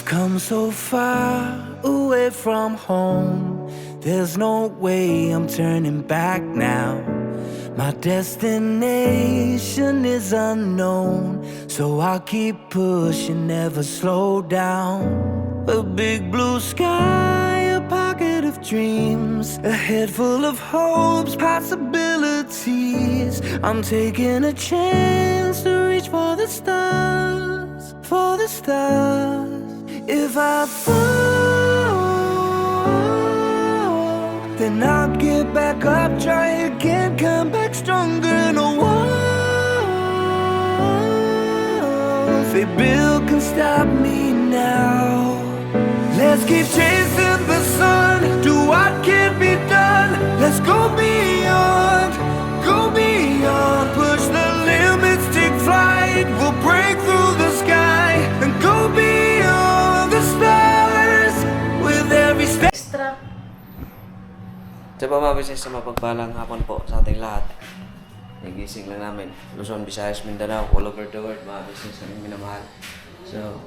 I've come so far away from home. There's no way I'm turning back now. My destination is unknown, so I'll keep pushing, never slow down. A big blue sky, a pocket of dreams, a head full of hopes, possibilities. I'm taking a chance to reach for the stars, for the stars. If I fall, then I'll get back up, try again, come back stronger. No walls they build can stop me now. Let's keep chasing the sun, do what can't be done. Let's go beyond, push the limits, take flight. We'll break through the sky and go beyond the stars with every step. Extra. Sa mga business, sa mapagpalang hapon po sa ating lahat. Nagising lang namin. Luzon, Visayas, Mindanao, all over the world, mga business namin minamahal. So,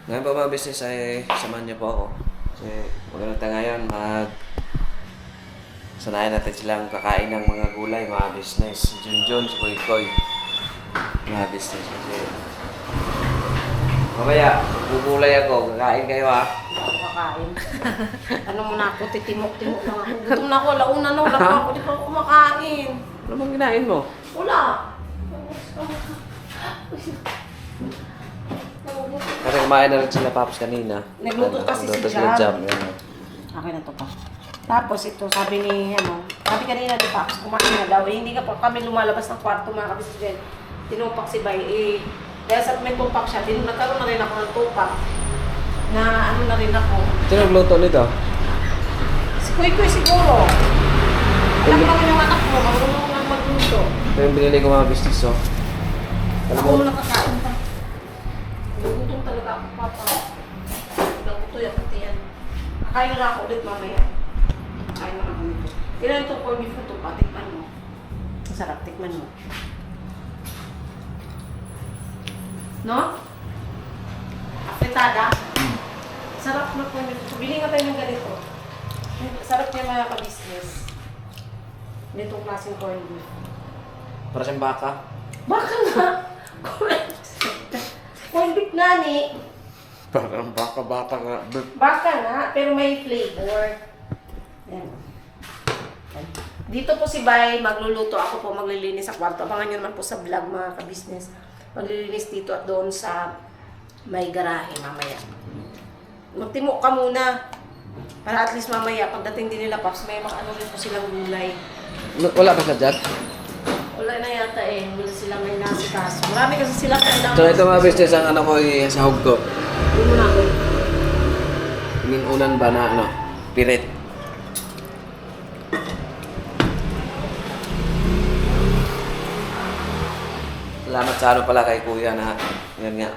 ngayon po mga business ay samahan niyo po ako. Kasi maganda ngayon, sanayan natin silang kakain ng mga gulay, mga business. Si Junjun, si Koy, mga business. Kasi mamaya, gugulay ako, kakain kayo ha. Kumakain. Ano muna ako, titimok-timok lang ako. Gutom na ako, launa na, wala pa ako, di pa ako kumakain. Ano bang kinain mo? Wala. Kasi kumain na rin sila Paps kanina. Nagluto kasi si sila Jam. Yan. Okay na to pa. Tapos ito, sabi ni, sabi kanina ni Paps, kumain na daw. Hindi ka pa kami lumalabas ng kwarto mga kabisisyon. Tinupak si Bay. Dahil sa may tupak siya, nagkaroon na rin ako ng tupak. Na ano na rin ako. Sino nagluto nito? Si Kuy siguro. Alam mo naman yung anak mo, marunong lang magluto. Ito yung binili ko mga business, oh. Alam Ako mo, mo nakakain pa. Nagutong talaga ako, Papa. Nagutoy ako tiyan. Kakain na ako ulit mamaya. Kakain na ako nito. Kailan ito corned beef ito pa, tikman mo. Masarap, tikman mo. No? Apretada. Sarap na corned beef. Bili nga tayo ng ganito. Sarap niya mga ka-business. Nitong klaseng corned beef. para siyang baka. Baka nga! Correct! Corned beef nani. Parang baka nga. Baka nga, pero may flavor. Yan. Dito po si Bay, magluluto. Ako po maglilinis sa kwarto. Abangan nyo naman po sa vlog mga ka-business. Maglilinis dito at doon sa may garahe mamaya. Magtimok ka muna. Para at least mamaya, pagdating din nila Paps, may ano rin po silang gulay. Wala ba sa dyan? Wala na yata eh. Wala silang may nasikas. Marami kasi silang kailangan. So ito mga business, ang ano ko sahog ko. Hindi mo na ako. Inunan ba na ano? Pirit. Salamat sa ano pala kay Kuya na yan nga.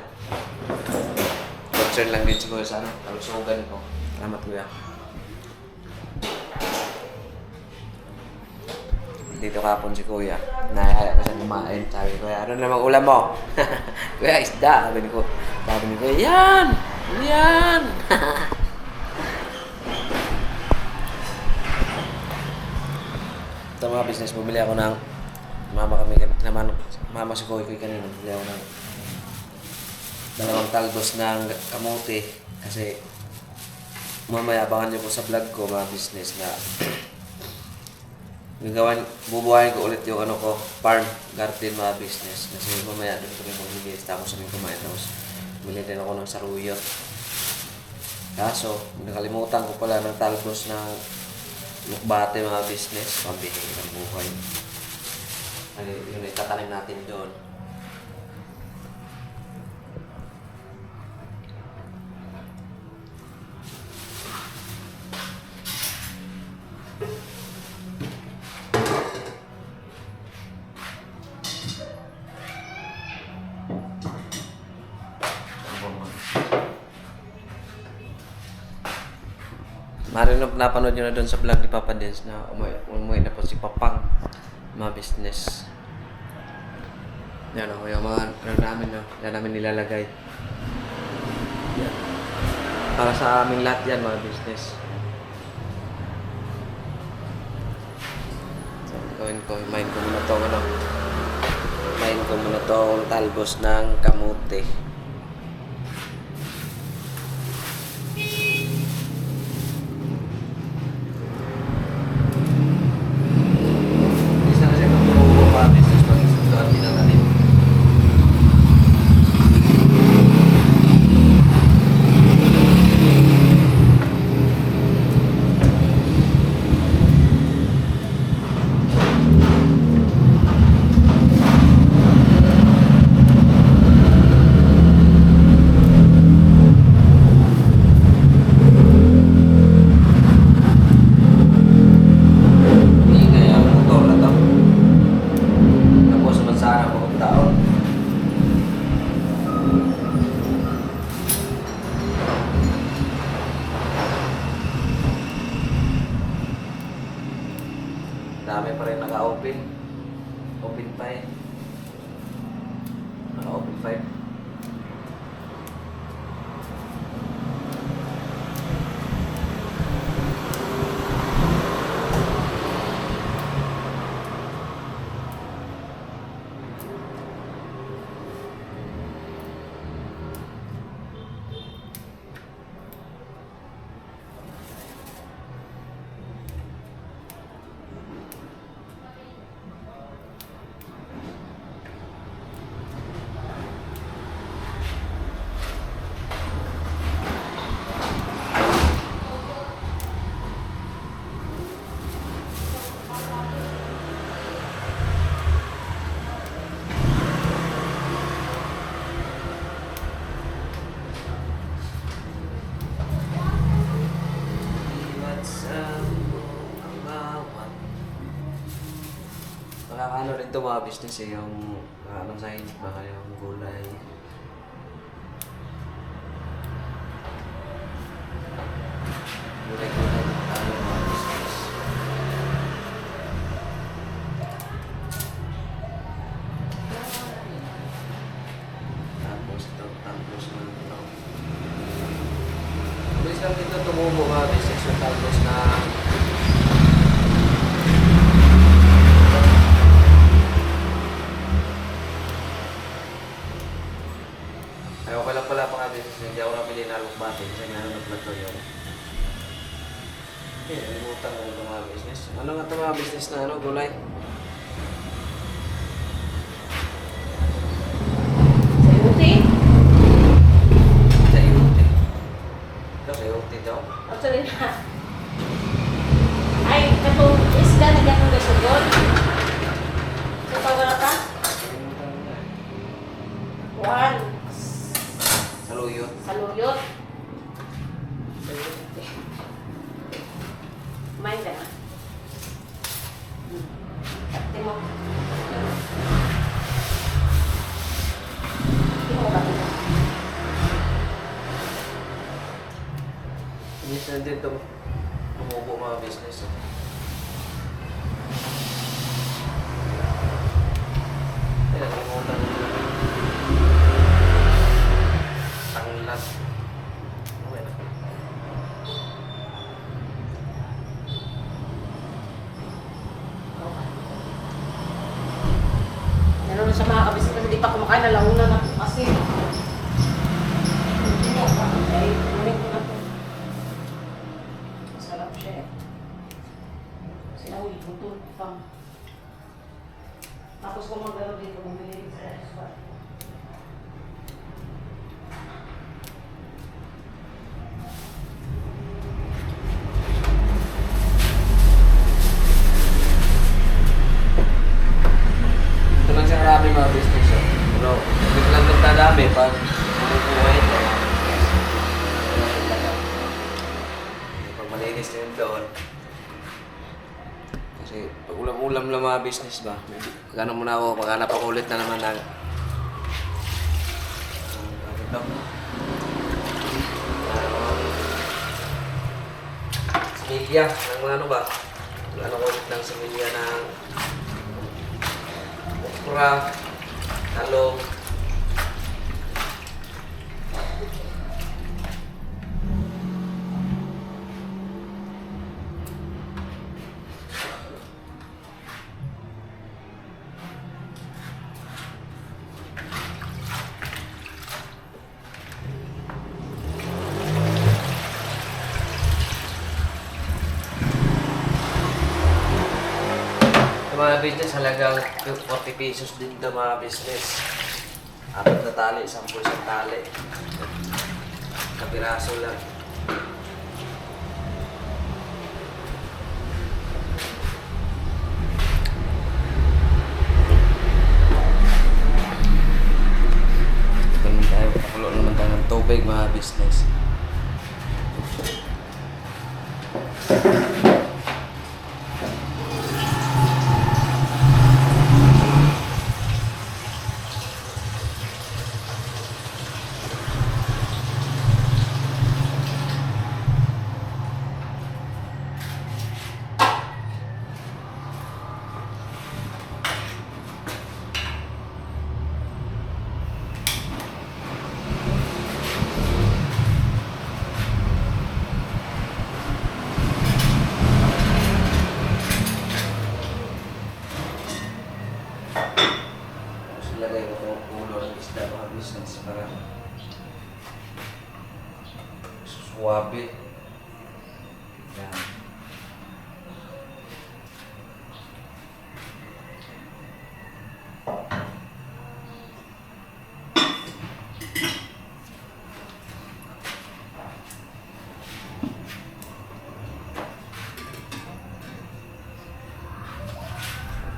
Concern lang din siguro sa ano, kalusugan ko. Salamat Kuya. Dito kapon si Kuya. Nahihaya ko siya kumain. Sabi ko, ano namang ulam mo? Kuya, isda. Sabi ni Kuya, yan! Yan! Ito mga business, bumili ako ng mama si Koy kanina. Bumili ako ng 2 talbos ng kamote. Kasi mamaya abangan niyo po sa vlog ko mga business na bubuhayin ko ulit yung ano ko, farm, garden mga business. Kasi mamaya doon kami maglilis, tapos kami kumain. Tapos bumili din ako ng saruyot. Kaso, nakalimutan ko pala ng talbos ng lukbate mga business. Pambili ng buhay. Ano yun, itatanim natin doon. Maaaring napanood nyo na doon sa vlog ni Papa Dens na umuwi na po si Papang, mga business. Yan o, yung mga ano namin, yan namin nilalagay. Yan. Para sa aming lahat yan, mga business. So, gawin ko, himayin ko muna to, ano. Himayin ko muna tong talbos ng kamote. Isa kasi itong tumubo, mga business, pag isusuan tinatanim. Hindi kaya ang motor na to. Tapos naman sana ako ng taon. Dami pa rin naka-open. Open pa eh. Naka-open pa eh. Nakakaano rin ito mga business eh, yung ano sa init ba yung gulay. Gulay tayo mga business. Tapos na ito. Mabilis lang dito tumubo mga business yung tapos na ay okay lang pala mga business, hindi ako nabili na lukbate kasi nga nag-vlog ko yun. Okay, nalimutan ko ito mga business. Ano nga ito mga business na ano, gulay? Sayote? Sayote. Ito, sayote daw. Actually na. Ay, katong isda na gano'n na sugod. So, pawala ka? Juan. Saluyot. Saluyot. Sayote. Kumain ka na. Ate mo. Ate mo ba ito? Minsan din ito tumubo mga business. Ay, nalimutan ko na. Tanglat. Okay na. Ano na sa mga kabisita, hindi pa kumakain, nalauna na po kasi. Hindi mo, ay, kunin ko na to. Masarap siya eh. Sinawi, butol, pang. Tapos kung magdalo dito, bumili rin sa spot. Ito lang siya karami mga business. Pero, hindi lang nagdadami pag bumubuhay ito. Pag malinis na yun doon. Kasi pag ulam-ulam lang mga business ba, magkano muna ako, maghanap ako ulit na naman ng similya, ng ano ba? Ano ko ulit ng similya ng okra, talong. mga business, halagang 40 pesos din ito mga business. 4 na tali, 10 isang tali. Kapiraso lang. Pakulo naman tayo ng tubig mga business. Ilagay ko itong ulo ng isda mga business para suwabe. Yan.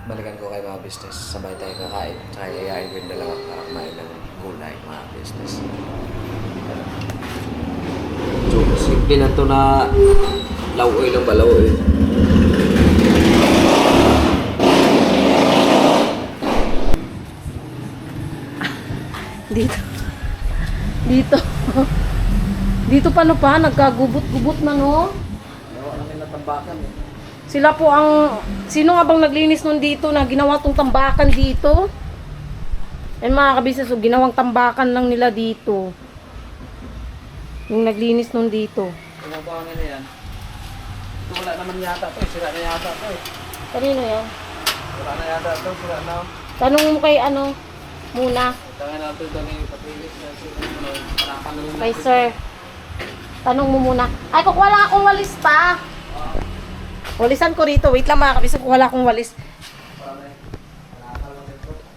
Balikan ko kay mga business. Sabay tayo kakain. Tsaka yayain ko yung dalawa para kumain ng gulay mga business. So, simple na ito na lauoy lang ba? Lauoy. Dito. Dito. Dito paano pa? Nagkagubot-gubot na, no? Gawa namin na tambakan eh. Sila po ang... Sino nga bang naglinis nun dito na ginawa tong tambakan dito? Yan mga kabisnes, so, ginawang tambakan lang nila dito. Yung naglinis nun dito. Tumabang nila yan. Ito wala naman yata ito eh. Sira na yata ito eh. Kanino yan? Wala na yata ito. Sira na. Tanong mo kay ano muna. Tangan natin ito ni Patrilis. Kay sir. Tanong mo muna. Ay, kukuha lang akong walis pa. Walisan ko rito. Wait lang mga kabisnes, kukuha lang akong walis.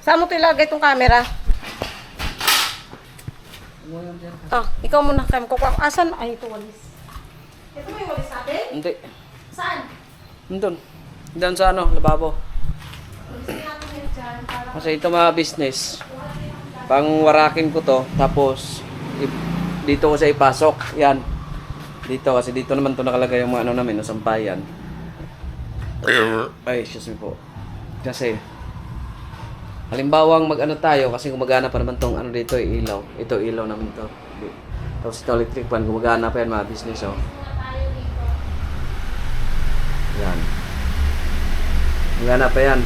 Saan mo ito ilagay itong camera? Ikaw muna. Kukuha ko. Asan? Ay, ito walis. Ito mo yung walis natin? Hindi. Saan? Doon. Doon sa ano, lababo. Walisin natin yun dyan. Para... Kasi ito mga business. Pangwarakin ko to. Tapos, dito ko siya ipasok. Yan. Dito kasi dito naman to nakalagay yung mga ano namin, no, sampayan. Ay, excuse me po. Kasi, halimbawang mag-ano tayo, kasi gumagana pa naman tong ano dito, ilaw. Ito, ilaw naman to. Tapos ito, electric fan, gumagana pa yan mga business, oh. Yan. Gumagana pa yan.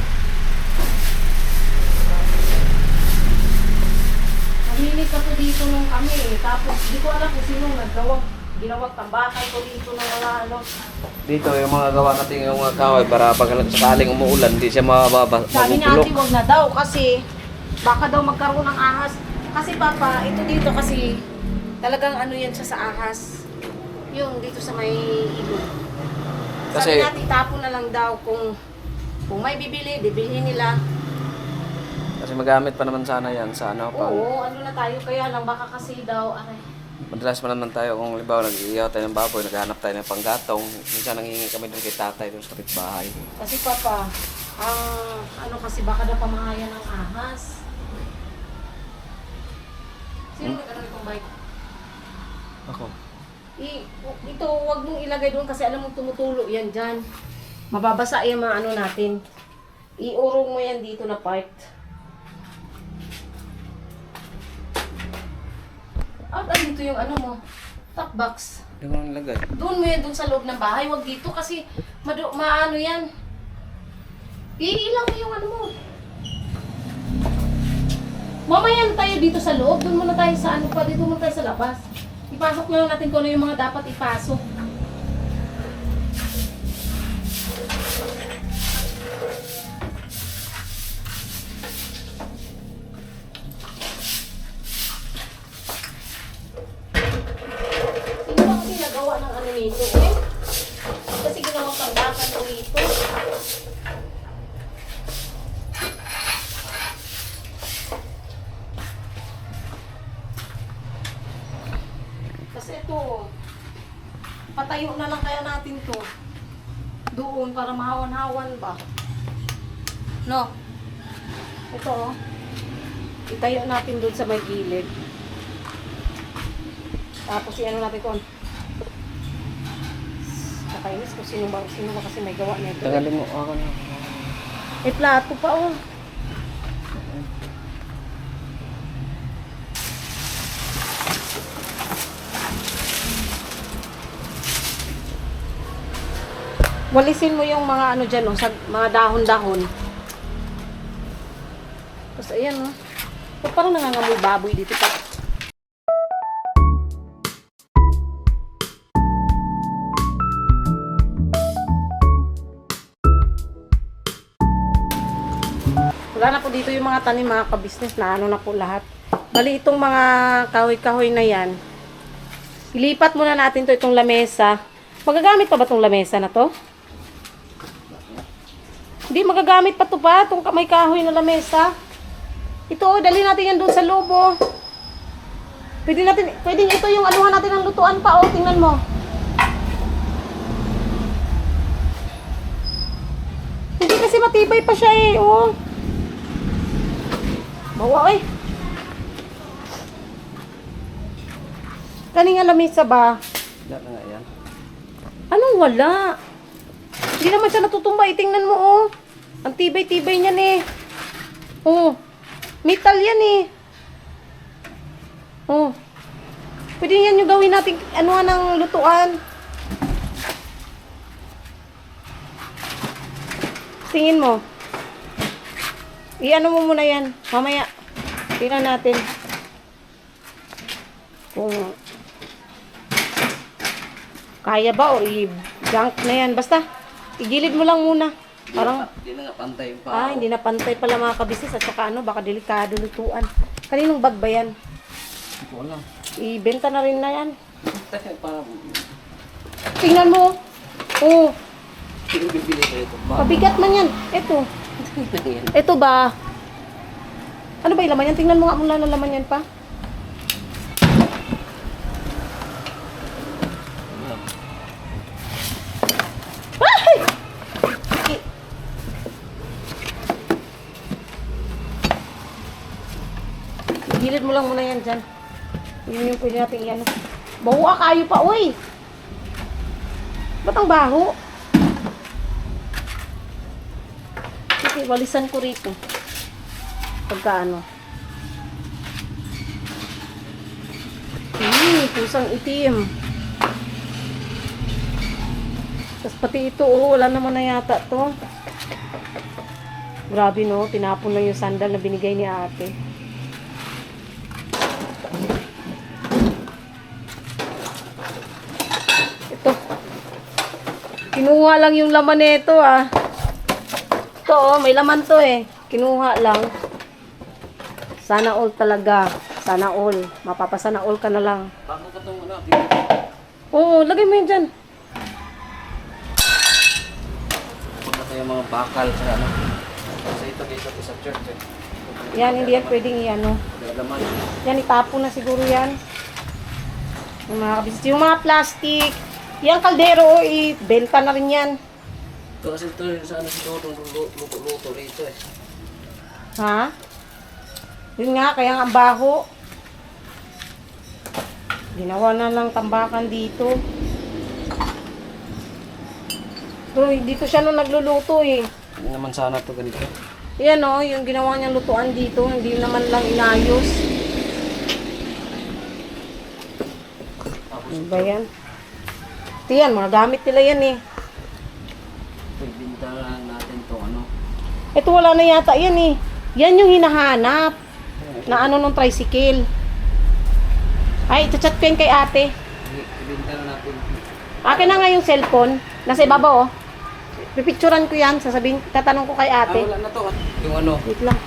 Nalinis ako dito nung kami. Tapos, di ko alam kung sino ginawang tambakan ko dito ng mga ano. Dito, yung mga gawa natin yung mga kahoy para pag sakaling umuulan, hindi siya Sabi ni mabubulok. ate, wag na daw kasi baka daw magkaroon ng ahas. Kasi papa, ito dito kasi talagang ano yan siya sa ahas. Yung dito sa may ilog. Sabi Kasi- natin, tapo na lang daw kung may bibili, bibilhin nila. Kasi magamit pa naman sana yan sa ano pang... Oo, ano na tayo, kaya lang baka kasi daw, Madalas pa naman tayo kung halimbawa nag-iiyaw tayo ng baboy, naghahanap tayo ng panggatong. Minsan nangingi kami doon kay tatay doon sa kapitbahay. kasi papa, ang ano kasi baka daw pamahayan ng ahas. Sino nag-ano itong bike? Ako. Ito, wag mong ilagay doon kasi alam mo tumutulo yan dyan. Mababasa yung mga ano natin. Iurong mo yan dito na part. At dito yung ano mo, top box. Hindi ko nang nilagay. Doon mo yan doon sa loob ng bahay, wag dito kasi maano yan. Iilaw mo yung ano mo. Mamaya na tayo dito sa loob, doon muna tayo sa ano pa, dito muna tayo sa labas. Ipasok na lang natin kung ano yung mga dapat ipasok. Sino ba kasi nagawa ng ano nito eh? Kasi ginawang tambakan ko dito. para mahawan-hawan ba? No? Ito oh. Itayo natin doon sa may gilid. Tapos i-ano natin kung nakainis kung sino ba kasi may gawa nito. Tagalin mo ako na. May plato pa oh. Walisin mo yung mga ano dyan, oh, sa mga dahon-dahon. Tapos ayan, oh. Oh, parang nangangamoy baboy dito pa. Wala na po dito yung mga tanim, mga ka-business na ano na po lahat. Bali itong mga kahoy-kahoy na yan. Ilipat muna natin to itong lamesa. Magagamit pa ba itong lamesa na to? Hindi, magagamit pa to ba? Itong may kahoy na lamesa. Ito, dali natin yan doon sa lobo. Pwede ito yung anuhan natin ng lutuan pa, oh. Tingnan mo. Hindi kasi matibay pa siya eh, oh. Bawa eh. Kaninga lamesa ba? Wala na nga yan. Anong wala? Hindi naman siya natutumba. Tingnan mo, oh. Ang tibay-tibay niyan eh. Oh. Metal yan eh. Oh. Pwede yan yung gawin natin anuhan ng lutuan. Tingin mo. I-ano mo muna yan. Mamaya. Tingnan natin. Kung kaya ba o i-junk na yan. Basta, igilid mo lang muna. Parang, Hindi na nga pantay yung pao. hindi na pantay pala mga kabisnes. At saka ano, baka delikado lutuan. Kaninong bag ba yan? Hindi ko alam. Ibenta na rin na yan. Parang, Tingnan mo. Oh, hindi bibili ko ito. pabigat man yan. Ito. Ito ba? Ano ba yung laman yan? Tingnan mo nga mula na laman yan pa. Ay! Gilid mo lang muna yan dyan. Yun yung pwede natin i-ano. Baho kayo pa, uy! Ba't ang baho? Okay, walisan ko rito. Pagkaano. Pusang itim. Tapos pati ito, oh, wala naman na yata to. Grabe no, tinapon lang yung sandal na binigay ni ate. Ito. Kinuha lang yung laman nito ah. Ito oh, may laman to eh. Kinuha lang. Sana all talaga. Sana all. Mapapasana all ka na lang. Bago ka itong ano, Oo, lagay mo yun dyan. ito yung mga bakal sa ano. Kasi ito dito sa church eh. Yan, hindi yan pwedeng i-ano. Laman. Yan, itapon na siguro yan. Yung mga kabisnes. Yung mga plastic. Yung kaldero, ibenta na rin yan. Ito kasi ito yung sa ano si Dodong luto rito eh. Ha? Yun nga, kaya nga ang baho. Ginawa na lang tambakan dito. Pero dito siya nung nagluluto eh. Hindi naman sana ito ganito. Yan o, yung ginawa niyang lutuan dito, hindi naman lang inayos. Ano ba yan? Ito yan, mga gamit nila yan eh. Pagbinta natin ito ano. Ito wala na yata yan eh. Yan yung hinahanap. Na ano nung tricycle. Ay, chat ko yan kay ate. Ibinta na natin. Akin na nga yung cellphone. Nasa ibabaw oh. Pipicturan ko yan. Sasabihin, tatanong ko kay ate. Wala na to. Yung ano. Wait lang.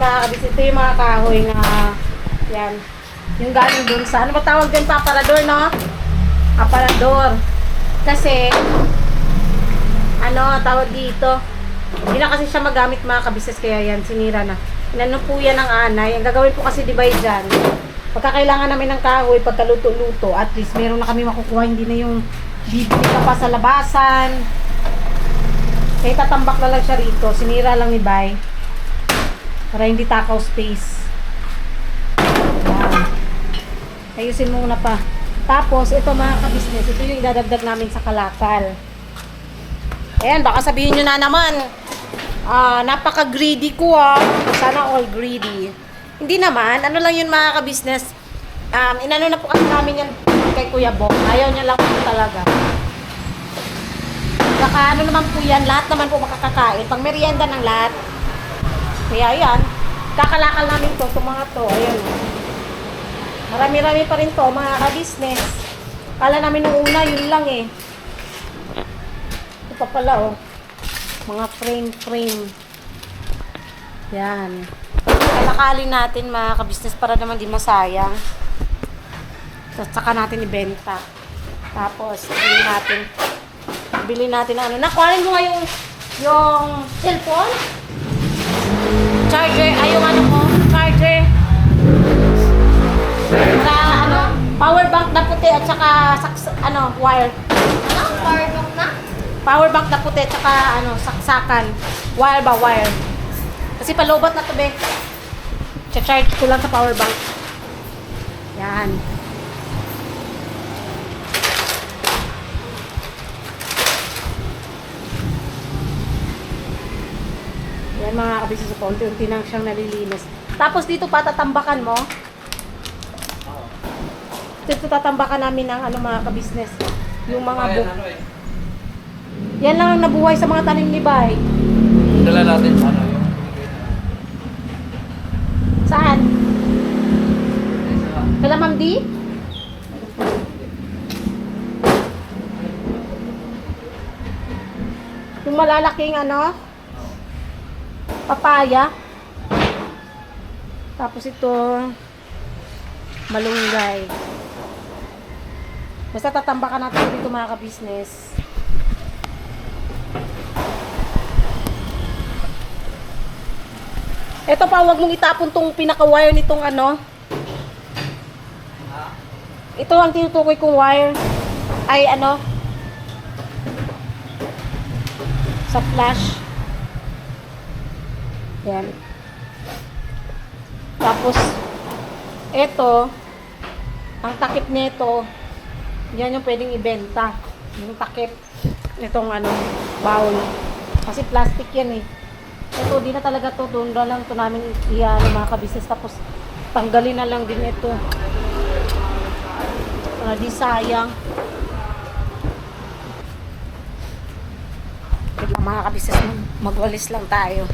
mga kabisnes, ito yung mga kahoy na, yan. Yung galing dun sa, ano ba tawag din, aparador, no? Aparador. Kasi, ano, tawag dito. Hindi na kasi siya magamit mga kabisnes, kaya yan, sinira na. Inano po yan ng anay. Ang gagawin po kasi, di ba, dyan, pagka kailangan namin ng kahoy, pagkaluto-luto, at least meron na kami makukuha, hindi na yung bibili ka pa sa labasan. Kaya tatambak na lang siya rito. Sinira lang ni Bay. Para hindi takaw space. Yan. Ayusin muna pa. Tapos, ito mga kabisnes, ito yung idadagdag namin sa kalakal. Ayan, baka sabihin nyo na naman, napaka-greedy ko Sana all greedy. Hindi naman, ano lang yun mga kabisnes. Inano na po kasi namin yan kay Kuya Bong. Ayaw niya lang po talaga. Saka ano naman po yan, lahat naman po makakakain. Pang merienda ng lahat. Kaya yan, kakalakal namin to, itong mga to. Ayun. Marami-rami pa rin to, mga ka-business. Kala namin nung una, yun lang eh. Ito pa pala mga frame. Yan. Kalakalin natin mga ka-business para naman di masayang. At saka natin ibenta. Tapos, bili natin ano. Nakuhanin mo nga yung cellphone? Charger, yung ano mo, charger. Para ano, power bank na puti at saka wire. Ano? Power bank na? Power bank na puti at saka saksakan. Wire ba? Wire. Kasi palobat na to, be. Charge ko lang sa power bank. Yan. Yan mga kabisnes sa unti-unti nang siyang nalilinis. Tapos dito patatambakan mo. Dito tatambakan namin ng mga kabisnes. Yung mga book. Yan lang ang nabuhay sa mga tanim ni Bay. Dala natin sa yung Saan? Kala Ma'am D? Yung malalaking papaya. Tapos ito, malunggay. Basta tatambakan natin dito mga ka-business. Ito pa, huwag mong itapon tong pinaka-wire nitong Ito ang tinutukoy kong wire. Ay sa flash. Yan. Tapos, ito, ang takip nito, yan yung pwedeng ibenta. Yung takip, itong bowl. Kasi plastic yan eh. Ito, di na talaga to. Doon na lang to namin mga kabisnes. Tapos, tanggalin na lang din ito. Di sayang. Mga kabisnes, magwalis lang tayo.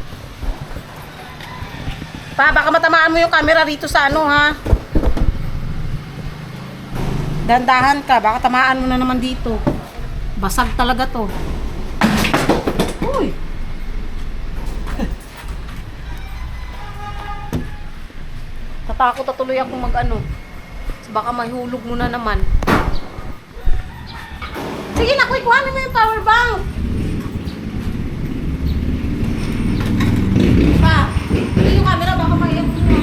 Pa, baka matamaan mo yung camera rito sa ha. Dandahan ka, baka tamaan mo na naman dito. Basag talaga to. Uy! Natakot na tuloy akong baka mahulog mo na naman. Sige na, kuhanin mo yung power bank. Pa, yung camera baka maiyak mo ha.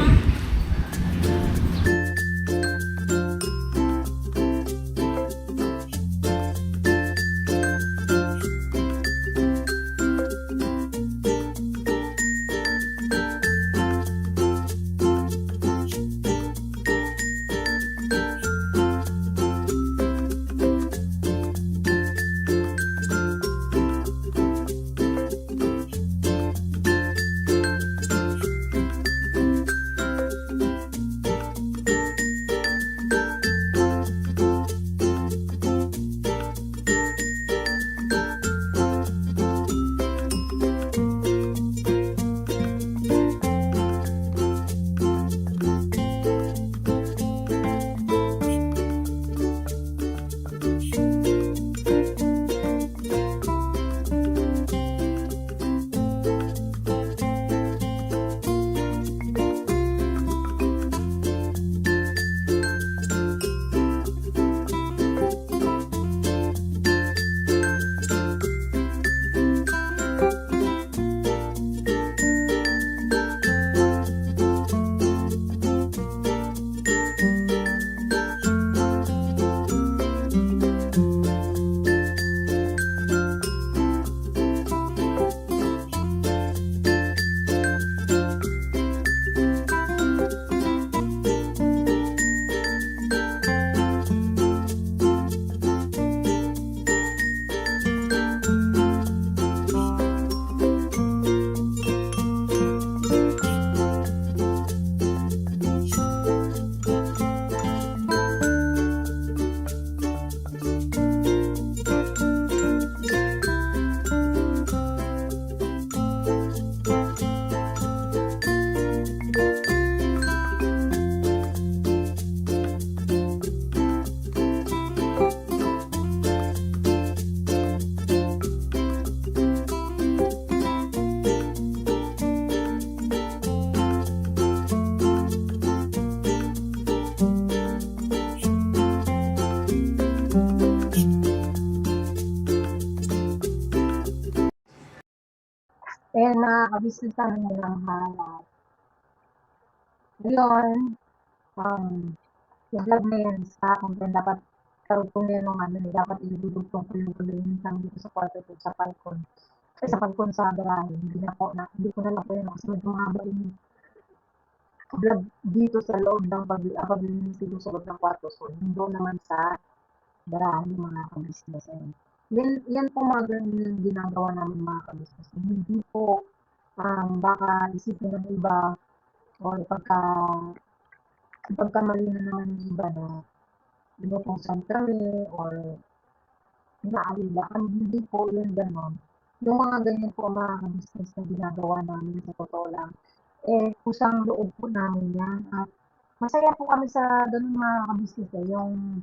mga kabisnes namin ng halal. Ngayon, yung vlog na yan sa akin, kung dapat karugtong yan ng ano, dapat iludugtong ko yung paglilinis dito sa kwarto ko sa balkon. Ay, sa balkon sa garahe. Hindi ko na lang po yun kasi medyo mahaba yung vlog dito sa loob ng paglilinis dito sa loob ng kwarto. So, hindi naman sa garahe mga kabisnes. Yan po mga ganun yung ginagawa namin mga kabisnes. Hindi po baka isipin ng iba o pagkamali na naman ng iba na iba kung saan kami or inaalila. Hindi po yun ganon. Yung mga ganyan po mga business na ginagawa namin sa totoo lang, kusang loob po namin yan. At masaya po kami sa ganun mga business yung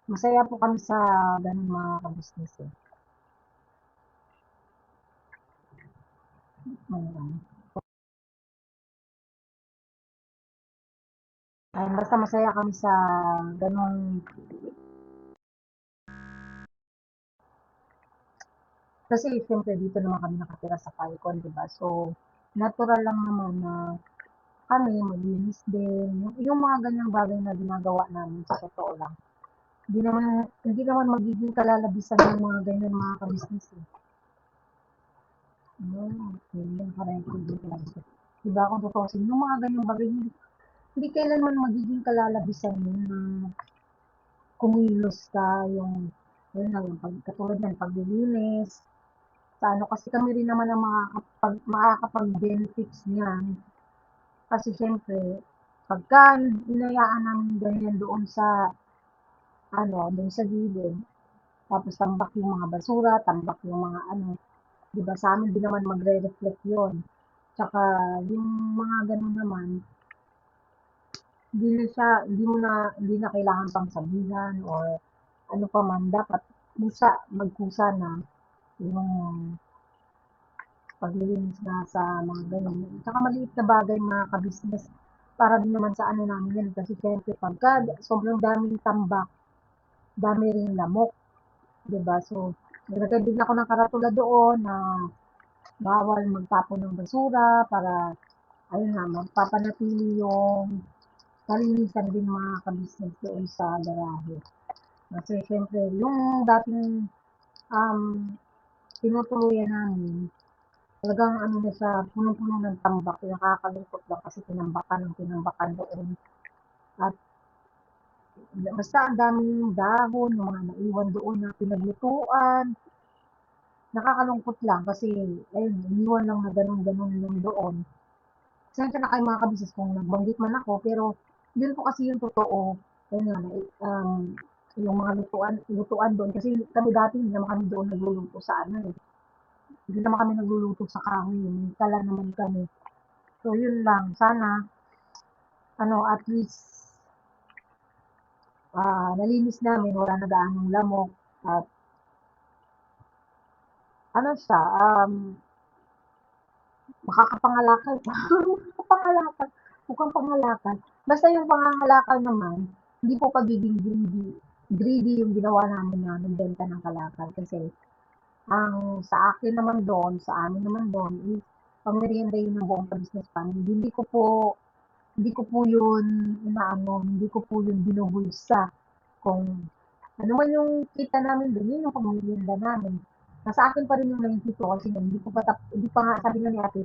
masaya po kami sa ganun mga business Ay, basta masaya kami sa ganung kasi siyempre dito naman kami nakatira sa Falcon, di ba? So, natural lang naman na kami maglinis din. Yung mga ganyang bagay na ginagawa namin sa totoo lang. Hindi naman magiging kalalabisan ng mga ganyan mga kabisnes Okay, yung correct. Diba kung tutusin, yung mga ganyang bagay, hindi kailanman magiging kalalabisan yun na kumilos ka, yun lang, katulad ng paglilinis, kasi kami rin naman ang makakapag-benefits niyan. Kasi syempre, pagka inayaan namin ganyan doon sa gilid, tapos tambak yung mga basura, tambak yung mga di ba sa amin din naman magre-reflect yun. Tsaka yung mga ganun naman, hindi na kailangan pang sabihan or ano pa man, dapat magkusa na yung paglilinis na sa mga ganun. Tsaka maliit na bagay mga kabisnes para din naman sa ano namin yan. Kasi syempre pagka sobrang daming tambak, dami rin lamok. Diba? So, nilagay din ako ng karatula doon na bawal magtapon ng basura para ayun nga, magpapanatili yung kalinisan din mga kabisnes doon sa garahe. Kasi syempre, yung dating tinutuluyan namin, talagang na siya, punong-puno ng tambak. Nakakalungkot lang kasi tinambakan doon. At basta ang daming dahon, yung mga naiwan doon na pinaglutuan. Nakakalungkot lang kasi, ayun, iniwan lang na ganun-ganun lang doon. Sensya na kayo mga kabisnes kung nagbanggit man ako, pero yun po kasi yung totoo. Ayun nga, yung mga lutuan doon. Kasi kami dati, hindi naman kami doon nagluluto sa Hindi naman kami nagluluto sa kahoy. May kala naman kami. So, yun lang. Sana, at least, nalinis namin, wala na gaanong lamok. At, siya, makakapangalakal pa. Makakapangalakal. Mukhang pangalakal. Basta yung pangangalakal naman, hindi po pagiging greedy yung ginawa namin na nagbenta ng kalakal. Kasi, ang sa akin naman doon, sa amin naman doon, is pangmerienda yun ng buong business family. Hindi ko po yun hindi ko po yun binubulsa. Kung ano man yung kita namin doon, yun yung pangmerienda namin. Nasa akin pa rin yung 92 kasi hindi pa nga sabi nga ni ate,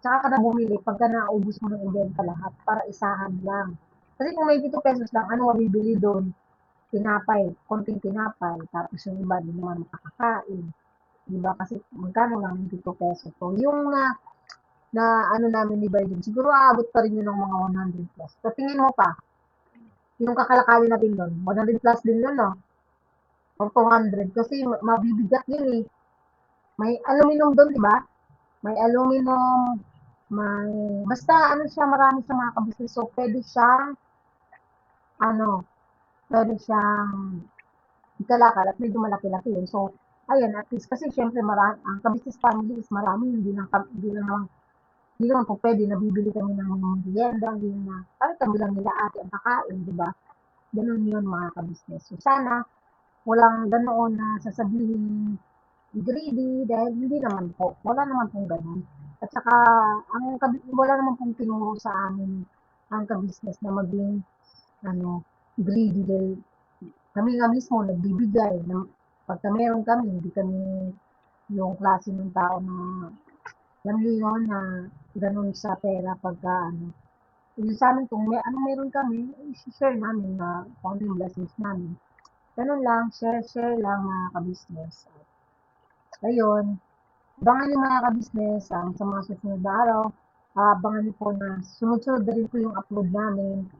tsaka ka na bumili pagka naubos mo ng ibenta lahat para isahan lang. Kasi kung 92 pesos lang, ano mabibili doon? Tinapay, konting tinapay, tapos yung iba din naman makakakain. Diba? Kasi magkano lang 92 pesos. So, yung na namin ni Biden, siguro aabot pa rin yun ng mga 100 plus. So, tingin mo pa, yung kakalakali natin doon, 100 plus din yun, no? Or 200. Kasi mabibigat yun eh. May aluminum doon, di ba? May aluminum, basta siya, marami sa mga kabisnes. So, pwede siyang ikalakal at medyo malaki-laki yun. So, ayan, at least, kasi syempre, ang kabisnes family is marami, hindi naman po pwede, nabibili kami ng mga merienda, hindi na, kami lang nila ate ang kakain, di ba? Ganun yun mga kabisnes. So, sana, walang ganoon na sasabihin greedy dahil hindi naman po. Wala naman pong ganun. At saka, wala naman pong tinuro sa amin ang ka-business na maging greedy dahil kami nga mismo nagbibigay. Pagka meron kami, hindi kami yung klase ng tao na alam niyo yun na ganun sa pera pagka yung sa amin kung meron kami, i-share namin na kung ano yung blessings namin. Ganun lang, share lang mga ka-business. Ayun, abangan niyo mga ka-business sa mga susunod na araw. Abangan niyo po na sunod-sunod na rin po yung upload namin.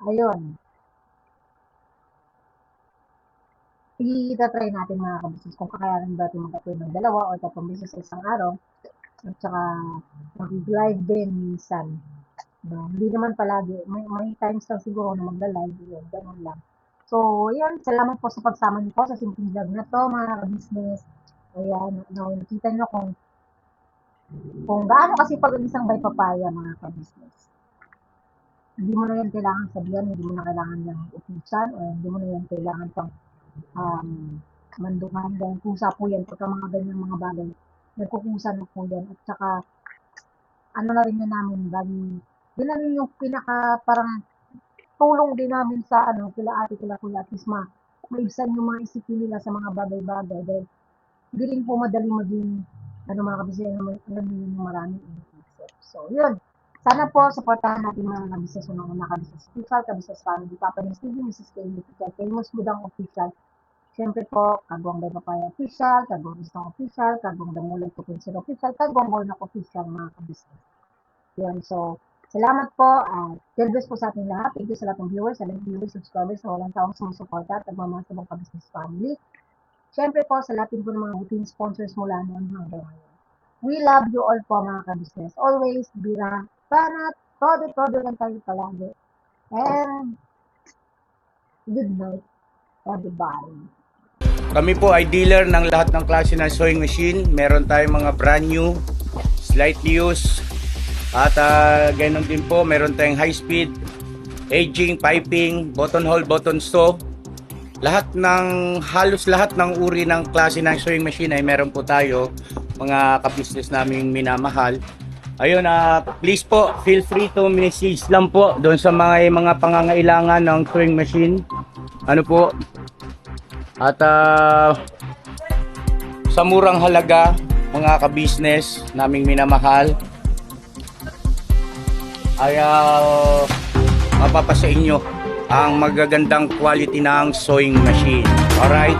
Ayun. I-try natin mga ka-business kung kakayanin ba natin mag-upload ng 2 o 3 beses sa isang araw. At saka mag-live din minsan. No, hindi naman palagi. May times lang siguro na mag-live. Yun, ganun lang. So, yan. Salamat po sa pagsama niyo po sa simpleng vlog na to, mga ka-business. Ayan, nakita niyo kung gaano kasi pag isang bay papaya, mga ka-business. Hindi mo na yan kailangan sabihan, hindi mo na kailangan yung utusan, o hindi mo na yan kailangan pang mandukan. Dahil kusa po yan, pagka mga ganyang mga bagay, nagkukusa na po yan. At saka, na rin na namin, yun na rin yung parang tulong din namin sa kila ate, kila kuya, at least maibsan yung mga isipin nila sa mga bagay-bagay dahil hindi rin po madali maging mga kabisaya na maraming isip. So, yun. Sana po, supportahan natin mga kabisaya sa mga kabisaya official, kabisaya family, Papa Nils TV, Mrs. Kelly, Famous Budang Official. Siyempre po, Kagwang Bay Papaya Official, Kagwang Istang Official, Kagwang Damulay Tupinsir Official, Kagwang Bornak Official, mga kabisaya. Yun, so, salamat po at God bless po sa ating lahat. Thank you sa lahat ng viewers, sa lahat ng viewers, subscribers, sa walang taong sumusuporta at nagmamahal sa mga ka-business family. Siyempre po, sa lahat po ng mga routine sponsors mula noon hanggang ngayon. We love you all po mga ka-business. Always, bira, para, todo lang tayo palagi. And, good night, everybody. Kami po ay dealer ng lahat ng klase ng sewing machine. Meron tayong mga brand new, slightly used, at ganoon din po, meron tayong high speed, aging, piping, button hole, button sew. Halos lahat ng uri ng klase ng sewing machine ay meron po tayo, mga ka-business naming minamahal. Ayun, please po, feel free to message lang po doon sa mga pangangailangan ng sewing machine. At sa murang halaga, mga ka-business naming minamahal, ay mapapasa inyo ang magagandang quality ng sewing machine. Alright?